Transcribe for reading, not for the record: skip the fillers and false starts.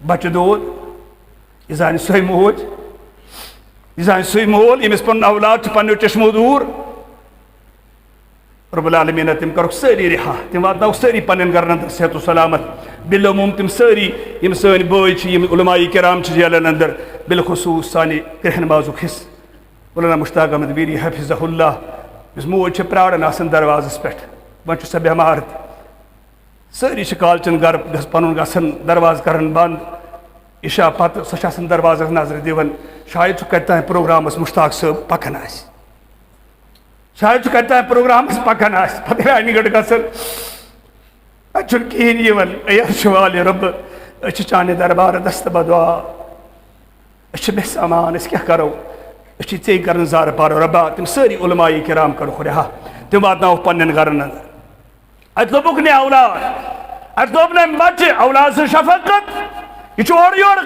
बच्चे दोद यह जान सही मोज यह जान सही मोल यमिस पन औलाद पन्नो चश्मो दूर रब्बुल आलमीन तिम कर सारी रिहा तिम वातनाव सारी पन्न घर अंदर सेहत सलामत बिलुम तिम सारी यम सन बई उलमाई किराम जेलन अंदर बिलखसूस सानि कहन बाजुक हिस मौलाना मुश्ताक अहमद वीरी हफिज़हुल्लाह इस मोज प्राड़न आसन दरवाजस पे वन सह बेमार सारी कालचन गर पन गसन दरवाज कर बंद इशा पत सह दरवाजस नजर दिवन शायद कत प्रोग्राम मुश्ताक सब पकन शायद कत प्रोग्राम पकन पे अन गट गसन कहें वाल रब चाने दरबार दस्त बदुआ बेसामान क्या करो ऐ कर जार पारो रबा तम सारी उलमाई किराम करो रिहा तम वातनाव पन्न गरन अंदर अत दोपुक ने औलाद अत दोप ने बच्चे औलाद से शफकत यह और